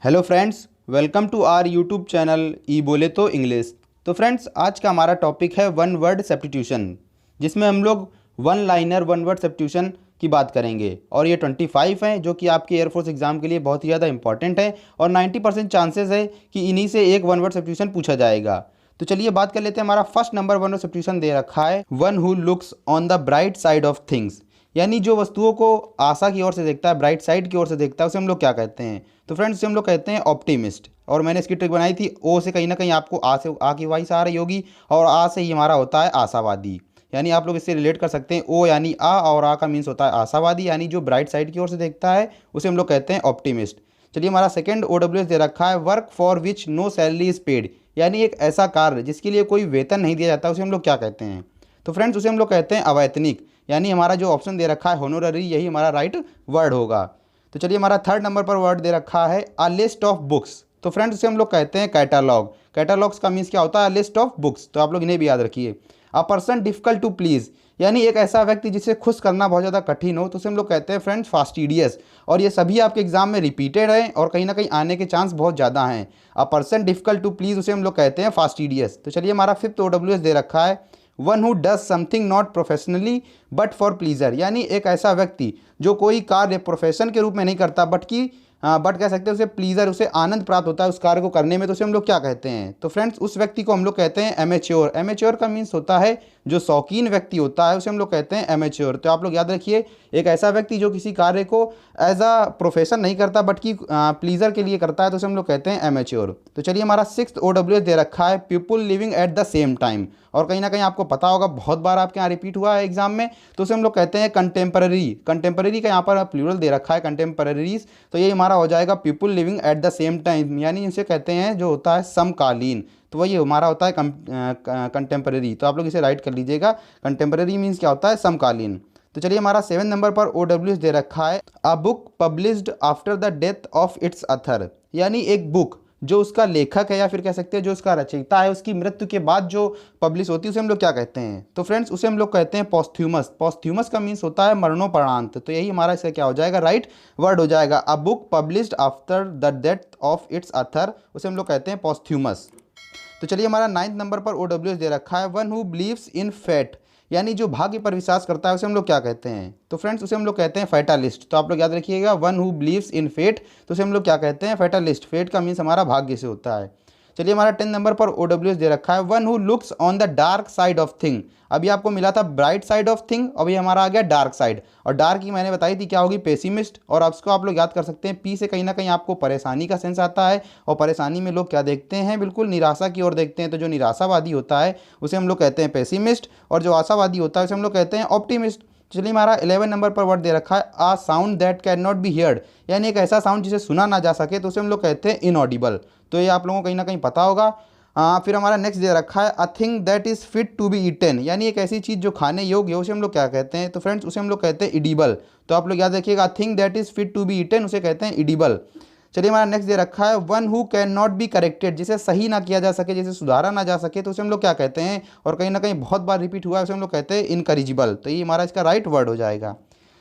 Hello friends, welcome to our YouTube channel ई बोले तो इंग्लिश। तो फ्रेंड्स, आज का हमारा टॉपिक है वन वर्ड सब्स्टिट्यूशन, जिसमें हम लोग one liner one word substitution की बात करेंगे। और ये 25 हैं, जो कि आपके एयरफोर्स एग्जाम के लिए बहुत ही ज़्यादा इंपॉर्टेंट है और 90% चांसेस है कि इन्हीं से एक वन वर्ड सब्स्टिट्यूशन पूछा जाएगा। तो चलिए बात कर लेते हैं। हमारा first number one word substitution दे रखा है, one who looks on the bright side of things. यानी जो वस्तुओं को आशा की ओर से देखता है, ब्राइट साइड की ओर से देखता है, उसे हम लोग क्या कहते हैं? तो फ्रेंड्स, उसे हम लोग कहते हैं ऑप्टिमिस्ट। और मैंने इसकी ट्रिक बनाई थी, ओ से कहीं ना कहीं आपको आ से आ की वॉइस आ रही होगी और आ से ही हमारा होता है आशावादी। यानी आप लोग इससे रिलेट कर सकते हैं, ओ यानी आ और आ का मीन्स होता है आशावादी, यानी जो ब्राइट साइड की ओर से देखता है उसे हम लोग कहते हैं ऑप्टिमिस्ट। चलिए, हमारा सेकंड OWS दे रखा है, work for which no salary is paid. यानी एक ऐसा कार्य जिसके लिए कोई वेतन नहीं दिया जाता, उसे हम लोग क्या कहते हैं? तो फ्रेंड्स, उसे हम लोग कहते हैं अवैतनिक। यानी हमारा जो ऑप्शन दे रखा है होनोररी, यही हमारा राइट वर्ड होगा। तो चलिए, हमारा थर्ड नंबर पर वर्ड दे रखा है अ लिस्ट ऑफ बुक्स। तो फ्रेंड्स, उसे हम लोग कहते हैं कैटालॉग। कैटालॉग्स का मीन्स क्या होता है? List of books. तो आप लोग इन्हें भी याद रखिए। A person difficult to please, यानी एक ऐसा व्यक्ति जिसे खुश करना बहुत ज़्यादा कठिन हो, तो उसे हम लोग कहते हैं फ्रेंड्स फास्टिडियस। और ये सभी आपके एग्जाम में रिपीटेड है और कहीं ना कहीं आने के चांस बहुत ज़्यादा हैं। A person difficult to please, उसे हम लोग कहते हैं फास्टिडियस। तो चलिए, हमारा फिफ्थ OWS दे रखा है, one who does something not professionally but for pleaser. यानी एक ऐसा व्यक्ति जो कोई कार्य प्रोफेशन के रूप में नहीं करता बट कह सकते हैं उसे प्लीजर, उसे आनंद प्राप्त होता है उस कार्य को करने में, तो उसे हम लोग क्या कहते हैं? तो फ्रेंड्स, उस व्यक्ति को हम लोग कहते हैं एमेच्योर। एमेच्योर का मीन्स होता है जो शौकीन व्यक्ति होता है, उसे हम लोग कहते हैं एमेच्योर। तो आप लोग याद रखिए, एक ऐसा व्यक्ति जो किसी कार्य को एज अ प्रोफेशन नहीं करता बट कि प्लीजर के लिए करता है, तो उसे हम लोग कहते हैं एमेच्योर। तो चलिए, हमारा सिक्स्थ OWS दे रखा है, people living at the same time. और कहीं ना कहीं आपको पता होगा, बहुत बार आपके यहाँ रिपीट हुआ है एग्जाम में, तो उसे हम लोग कहते हैं कंटेम्पररी। कंटेम्पररी का यहाँ पर प्लूरल दे रखा है, कंटेम्पररीज। तो ये हमारा हो जाएगा people living at the same time, यानी इसे कहते हैं जो होता है समकालीन। तो वही हमारा होता है कंटेम्पररी। तो आप लोग इसे राइट कर लीजिएगा, कंटेम्पररी मीन्स क्या होता है? समकालीन। तो चलिए, हमारा 7 नंबर पर OWS दे रखा है, a book published after the death of its author. यानी एक बुक जो उसका लेखक है या फिर कह सकते हैं जो उसका रचयिता है, उसकी मृत्यु के बाद जो पब्लिश होती है, उसे हम लोग क्या कहते हैं? तो फ्रेंड्स, उसे हम लोग कहते हैं पॉस्थ्यूमस। पॉस्थ्यूमस का मीन्स होता है मरणोपरांत। तो यही हमारा इसका क्या हो जाएगा? राइट वर्ड हो जाएगा। A book published after the death of its author, उसे हम लोग कहते हैं पॉस्थ्यूमस। तो चलिए, हमारा 9th नंबर पर OWS दे रखा है, one who believes in fate. यानी जो भाग्य पर विश्वास करता है, उसे हम लोग क्या कहते हैं? तो फ्रेंड्स, उसे हम लोग कहते हैं फैटालिस्ट। तो आप लोग याद रखिएगा, one who believes in fate, तो उसे हम लोग क्या कहते हैं? फैटालिस्ट। फेट का मीन्स हमारा भाग्य से होता है। चलिए, हमारा 10 नंबर पर OWS दे रखा है, one who looks on the dark side of thing. अभी आपको मिला था ब्राइट साइड ऑफ थिंग, अभी हमारा आ गया डार्क साइड। और डार्क की मैंने बताई थी क्या होगी? पेसिमिस्ट। और अब इसको आप लोग याद कर सकते हैं, पी से कहीं ना कहीं आपको परेशानी का सेंस आता है, और परेशानी में लोग क्या देखते हैं? बिल्कुल निराशा की ओर देखते हैं। तो जो निराशावादी होता है उसे हम लोग कहते हैं पेसिमिस्ट, और जो आशावादी होता है उसे हम लोग कहते हैं ऑप्टिमिस्ट। चलिए, हमारा 11 नंबर पर वर्ड दे रखा है, a sound that can not be heard. यानी एक ऐसा साउंड जिसे सुना ना जा सके, तो उसे हम लोग कहते हैं इनऑडिबल। तो ये आप लोगों को कहीं ना कहीं पता होगा। फिर हमारा नेक्स्ट दे रखा है, a thing that is fit to be eaten. यानी एक ऐसी चीज़ जो खाने योग्य है, उसे हम लोग क्या कहते हैं? तो फ्रेंड्स, उसे हम लोग कहते हैं इडिबल। तो आप लोग याद रखिएगा, a thing that is fit to be eaten, उसे कहते हैं इडिबल। चलिए, हमारा नेक्स्ट दे रखा है, one who can not be corrected. जिसे सही ना किया जा सके, जिसे सुधारा ना जा सके, तो उसे हम लोग क्या कहते हैं? और कहीं ना कहीं बहुत बार रिपीट हुआ है, उसे हम लोग कहते हैं इनकरिजिबल। तो ये हमारा इसका राइट वर्ड हो जाएगा।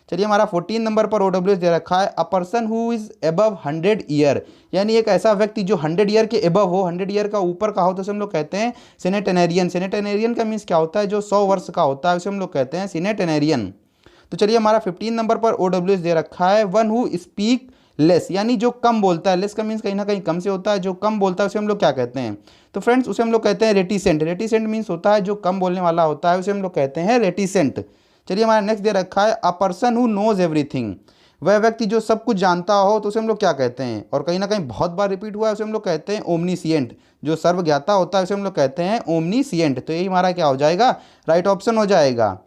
चलिए, हमारा 14 नंबर पर OWS दे रखा है, a person who is above 100 year. यानी एक ऐसा व्यक्ति जो 100 ईयर के एबव हो, 100 ईयर का ऊपर का हो, तो उसे हम लोग कहते हैं सेनेटेनेरियन। सेनेटेनेरियन का मीन्स क्या होता है? जो 100 वर्ष का होता है, उसे हम लोग कहते हैं सेनेटेनेरियन। तो चलिए, हमारा 15 नंबर पर OWS दे रखा है, वन हु स्पीक लेस। यानी जो कम बोलता है। लेस का मीन्स कहीं ना कहीं कम से होता है। जो कम बोलता है उसे हम लोग क्या कहते हैं? तो फ्रेंड्स, उसे हम लोग कहते हैं रेटिसेंट। रेटिसेंट मीन्स होता है जो कम बोलने वाला होता है, उसे हम लोग कहते हैं रेटिसेंट। चलिए, हमारा नेक्स्ट दे रखा है, a person who knows everything. वह व्यक्ति जो सब कुछ जानता हो, तो उसे हम लोग क्या कहते हैं? और कहीं ना कहीं बहुत बार रिपीट हुआ है, उसे हम लोग कहते हैं ओमनीसिएंट। जो सर्वज्ञाता होता है उसे हम लोग कहते हैं ओमनीसिएंट। तो यही हमारा क्या हो जाएगा? राइट ऑप्शन हो जाएगा।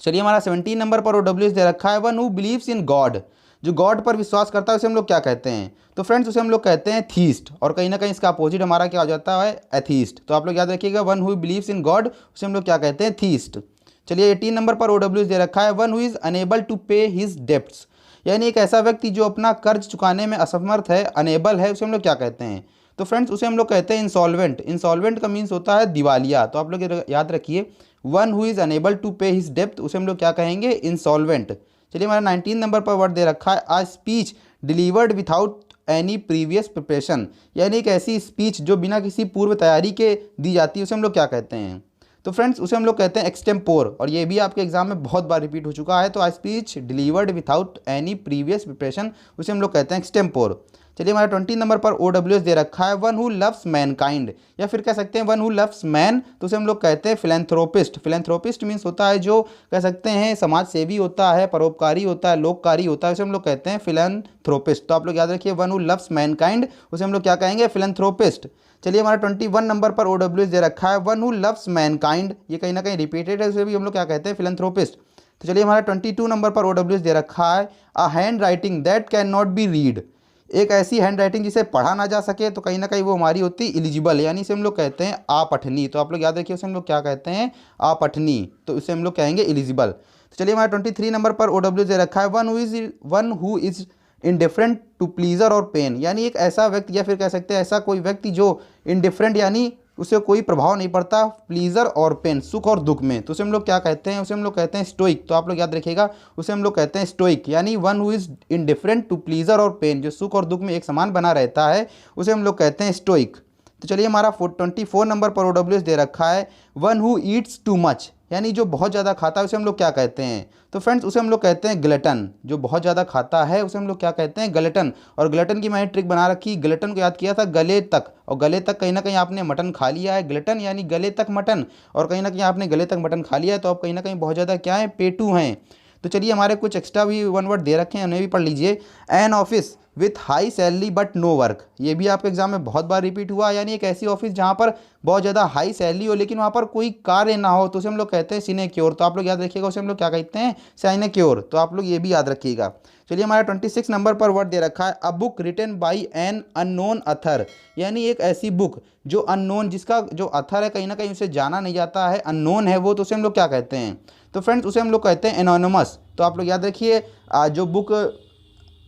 चलिए, हमारा 17 नंबर पर OWS दे रखा है, one who believes in God. जो गॉड पर विश्वास करता है, उसे हम लोग क्या कहते हैं? तो फ्रेंड्स, उसे हम लोग कहते हैं थीस्ट। और कहीं ना कहीं इसका अपोजिट हमारा क्या हो जाता है? एथीस्ट। तो आप लोग याद रखिएगा, one who believes in God, उसे हम लोग क्या कहते हैं? थीस्ट। चलिए, 18 नंबर पर OWS दे रखा है, one who is unable to pay his debts. यानी एक ऐसा व्यक्ति जो अपना कर्ज चुकाने में असमर्थ है, अनेबल है, उसे हम लोग क्या कहते हैं? तो फ्रेंड्स, उसे हम लोग कहते हैं इंसॉल्वेंट। इंसॉल्वेंट का मीन्स होता है दिवालिया। तो आप लोग याद रखिए, one who is unable to pay his डेप्ट, उसे हम लोग क्या कहेंगे? इंसॉल्वेंट। चलिए, हमारा 19 नंबर पर वर्ड दे रखा है, a speech delivered without any previous preparation, यानी एक ऐसी स्पीच जो बिना किसी पूर्व तैयारी के दी जाती है उसे हम लोग क्या कहते हैं? तो फ्रेंड्स उसे हम लोग कहते हैं एक्सटेम्पोर, और ये भी आपके एग्जाम में बहुत बार रिपीट हो चुका है। तो a speech delivered without any previous preparation उसे हम लोग कहते हैं एक्सटेम्पोर। चलिए हमारा 20 नंबर पर OWS दे रखा है, वन हु लव्स मैनकाइंड, या फिर कह सकते हैं वन हु लव्स मैन, तो उसे हम लोग कहते हैं फिलैंथ्रोपिस्ट। फिलैंथ्रोपिस्ट मीन्स होता है जो कह सकते हैं समाज सेवी होता है, परोपकारी होता है, लोककारी होता है, उसे हम लोग कहते हैं फिलैंथ्रोपिस्ट। तो आप लोग याद रखिए वन हु लव्स मैनकाइंड उसे हम लोग क्या कहेंगे? फिलैंथ्रोपिस्ट। चलिए हमारा 21 नंबर पर OWS दे रखा है, वन हु लव्स मैनकाइंड, ये कहीं ना कहीं रिपीटेड है, उसे भी हम लोग क्या कहते हैं? फिलैंथ्रोपिस्ट। तो चलिए हमारा 22 नंबर पर OWS दे रखा है, a hand writing that can not B read, एक ऐसी हैंड राइटिंग जिसे पढ़ा ना जा सके, तो कहीं ना कहीं वो हमारी होती है इलिजिबल, यानी इसे हम लोग कहते हैं अपठनीय। तो आप लोग याद रखिए उसे हम लोग क्या कहते हैं? अपठनीय, तो उसे हम लोग कहेंगे इलिजिबल। तो चलिए हमारा 23 नंबर पर OWS दे रखा है, one who is indifferent to pleasure और पेन, यानी एक ऐसा व्यक्ति, या फिर कह सकते हैं ऐसा कोई व्यक्ति जो इनडिफरेंट यानी उसे कोई प्रभाव नहीं पड़ता प्लीजर और पेन, सुख और दुख में, तो उसे हम लोग क्या कहते हैं? उसे हम लोग कहते हैं स्टोइक। तो आप लोग याद रखिएगा उसे हम लोग कहते हैं स्टोइक, यानी one who is indifferent to pleasure और पेन, जो सुख और दुख में एक समान बना रहता है उसे हम लोग कहते हैं स्टोइक। तो चलिए हमारा 24 नंबर पर OWS दे रखा है, one who Yeats too much, यानी जो बहुत ज़्यादा खाता है उसे हम लोग क्या कहते हैं? तो फ्रेंड्स उसे हम लोग कहते हैं ग्लटन, जो बहुत ज़्यादा खाता है उसे हम लोग क्या कहते हैं? ग्लटन। और ग्लटन की मैंने ट्रिक बना रखी, ग्लटन को याद किया था गले तक, और गले तक कहीं ना कहीं आपने मटन खा लिया है, ग्लटन यानी गले तक मटन, और कहीं ना कहीं आपने गले तक मटन खा लिया है तो आप कहीं ना कहीं बहुत ज़्यादा क्या है? पेटू हैं। तो चलिए हमारे कुछ एक्स्ट्रा भी वन वर्ड दे रखे हैं, उन्हें भी पढ़ लीजिए। An office with high salary but no work, ये भी आपके एग्जाम में बहुत बार रिपीट हुआ, यानी एक ऐसी ऑफिस जहाँ पर बहुत ज़्यादा हाई सैलरी हो लेकिन वहाँ पर कोई कार्य ना हो, तो उसे हम लोग कहते हैं सिनेक्योर। तो आप लोग याद रखिएगा उसे हम लोग क्या कहते हैं? सिनेक्योर। तो आप लोग ये भी याद रखिएगा। चलिए हमारा 26 नंबर पर वर्ड दे रखा है, a book written by an unknown author, यानी एक ऐसी बुक जो अननोन, जिसका जो अथर है कहीं ना कहीं उसे जाना नहीं जाता है, अननोन है वो, तो उसे हम लोग क्या कहते हैं? तो फ्रेंड्स उसे हम लोग कहते हैं एनोनिमस। तो आप लोग याद रखिए जो बुक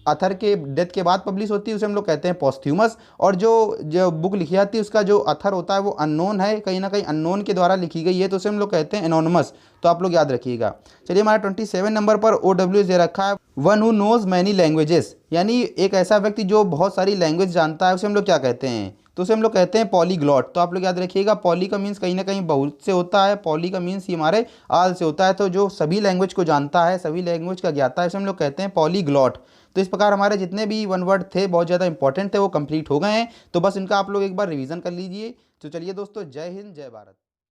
अथर के डेथ के बाद पब्लिश होती है उसे हम लोग कहते हैं पॉस्थ्यूमस, और जो बुक लिखी जाती है उसका जो अथर होता है वो अननोन है, कहीं ना कहीं अननोन के द्वारा लिखी गई है, तो उसे हम लोग कहते हैं एनोनिमस। तो आप लोग याद रखिएगा। चलिए हमारा 27 नंबर पर OWS दे रखा है, one who knows many languages, यानी एक ऐसा व्यक्ति जो बहुत सारी लैंग्वेज जानता है उसे हम लोग क्या कहते हैं? तो उसे हम लोग कहते हैं पॉलीग्लॉट। तो आप लोग याद रखिएगा पॉली का मीन्स कहीं ना कहीं बहुत से होता है, पॉली का मीन्स ही हमारे आल से होता है, तो जो सभी लैंग्वेज को जानता है, सभी लैंग्वेज का ज्ञाता है, उसे हम लोग कहते हैं पॉलीग्लॉट। तो इस प्रकार हमारे जितने भी वन वर्ड थे बहुत ज़्यादा इंपॉर्टेंट थे वो कंप्लीट हो गए हैं, तो बस इनका आप लोग एक बार रिवीजन कर लीजिए। तो चलिए दोस्तों, जय हिंद जय भारत।